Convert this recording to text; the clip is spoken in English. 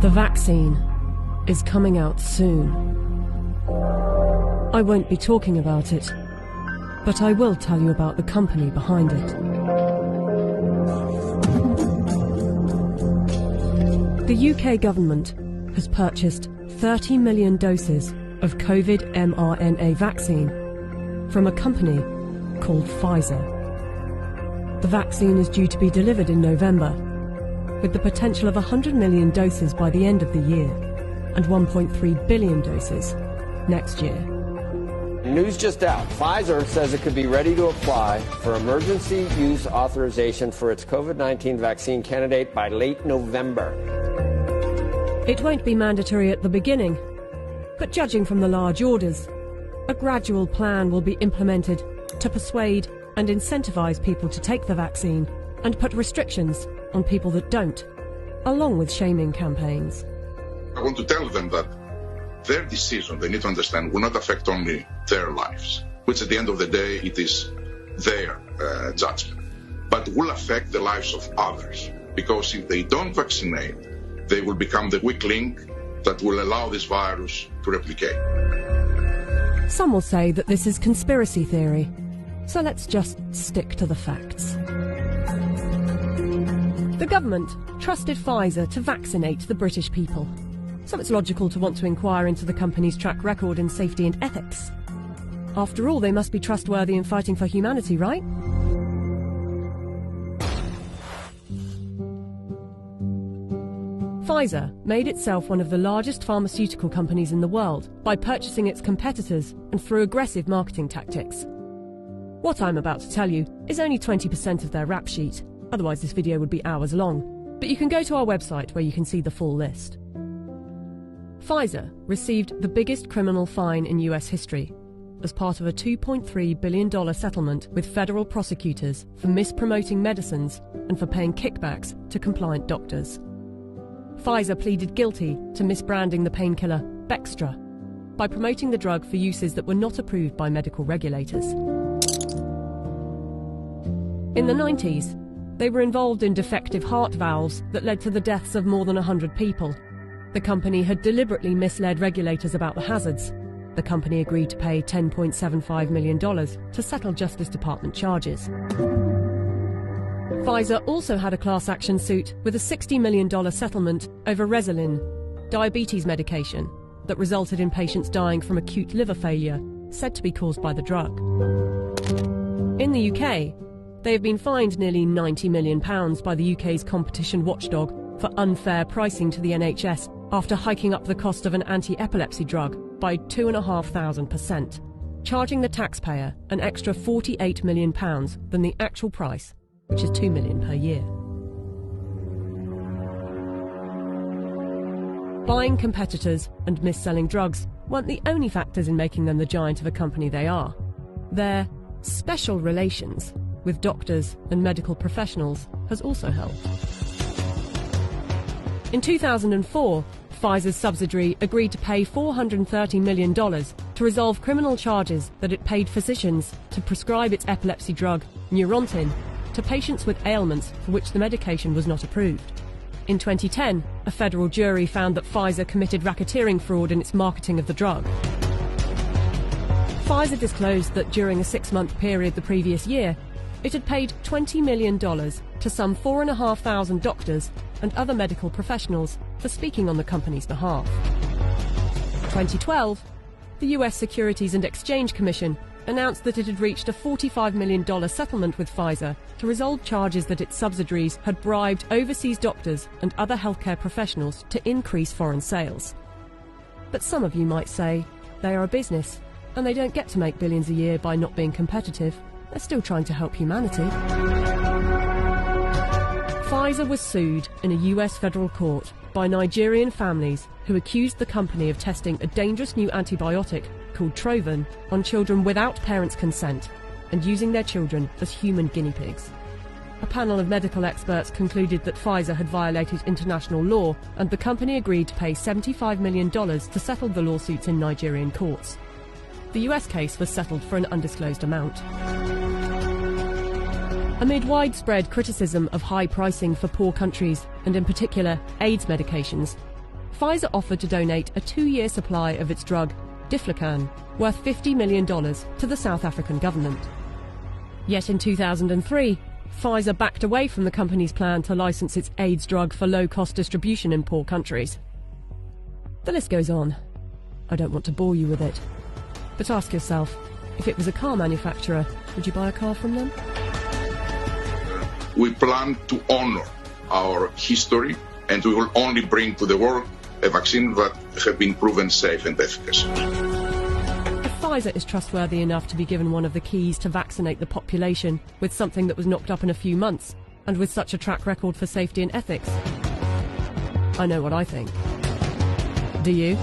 The vaccine is coming out soon. I won't be talking about it, but I will tell you about the company behind it. The UK government has purchased 30 million doses of COVID mRNA vaccine from a company called Pfizer. The vaccine is due to be delivered in November, with the potential of 100 million doses by the end of the year and 1.3 billion doses next year. News just out. Pfizer says it could be ready to apply for emergency use authorization for its COVID-19 vaccine candidate by late November. It won't be mandatory at the beginning, but judging from the large orders, a gradual plan will be implemented to persuade and incentivize people to take the vaccine and put restrictions on people that don't, along with shaming campaigns. I want to tell them that their decision, they need to understand, will not affect only their lives, which at the end of the day, it is their judgment, but will affect the lives of others. Because if they don't vaccinate, they will become the weak link that will allow this virus to replicate. Some will say that this is conspiracy theory, so let's just stick to the facts. The government trusted Pfizer to vaccinate the British people, so it's logical to want to inquire into the company's track record in safety and ethics. After all, they must be trustworthy in fighting for humanity, right? Pfizer made itself one of the largest pharmaceutical companies in the world by purchasing its competitors and through aggressive marketing tactics. What I'm about to tell you is only 20% of their rap sheet, otherwise this video would be hours long, but you can go to our website where you can see the full list. Pfizer received the biggest criminal fine in US history as part of a $2.3 billion settlement with federal prosecutors for mispromoting medicines and for paying kickbacks to compliant doctors. Pfizer pleaded guilty to misbranding the painkiller Bextra by promoting the drug for uses that were not approved by medical regulators. In the 90s, they were involved in defective heart valves that led to the deaths of more than 100 people. The company had deliberately misled regulators about the hazards. The company agreed to pay $10.75 million to settle Justice Department charges. Pfizer also had a class action suit with a $60 million settlement over Resolin, diabetes medication, that resulted in patients dying from acute liver failure, said to be caused by the drug. In the UK, they have been fined nearly £90 million by the UK's competition watchdog for unfair pricing to the NHS after hiking up the cost of an anti-epilepsy drug by 2,500%, charging the taxpayer an extra £48 million than the actual price, which is $2 million per year. Buying competitors and mis-selling drugs weren't the only factors in making them the giant of a company they are. Their special relations with doctors and medical professionals has also helped. In 2004, Pfizer's subsidiary agreed to pay $430 million to resolve criminal charges that it paid physicians to prescribe its epilepsy drug, Neurontin, to patients with ailments for which the medication was not approved. In 2010, a federal jury found that Pfizer committed racketeering fraud in its marketing of the drug. Pfizer disclosed that during a 6-month period the previous year, it had paid $20 million to some 4,500 doctors and other medical professionals for speaking on the company's behalf. In 2012, the US Securities and Exchange Commission announced that it had reached a $45 million settlement with Pfizer to resolve charges that its subsidiaries had bribed overseas doctors and other healthcare professionals to increase foreign sales. But some of you might say they are a business and they don't get to make billions a year by not being competitive. They're still trying to help humanity. Pfizer was sued in a US federal court by Nigerian families who accused the company of testing a dangerous new antibiotic called Trovan on children without parents' consent and using their children as human guinea pigs. A panel of medical experts concluded that Pfizer had violated international law, and the company agreed to pay $75 million to settle the lawsuits in Nigerian courts. The US case was settled for an undisclosed amount. Amid widespread criticism of high pricing for poor countries, and in particular AIDS medications, Pfizer offered to donate a 2-year supply of its drug, Diflucan, worth $50 million to the South African government. Yet in 2003, Pfizer backed away from the company's plan to license its AIDS drug for low-cost distribution in poor countries. The list goes on. I don't want to bore you with it. But ask yourself, if it was a car manufacturer, would you buy a car from them? We plan to honor our history, and we will only bring to the world a vaccine that has been proven safe and efficacious. If Pfizer is trustworthy enough to be given one of the keys to vaccinate the population with something that was knocked up in a few months, and with such a track record for safety and ethics, I know what I think. Do you?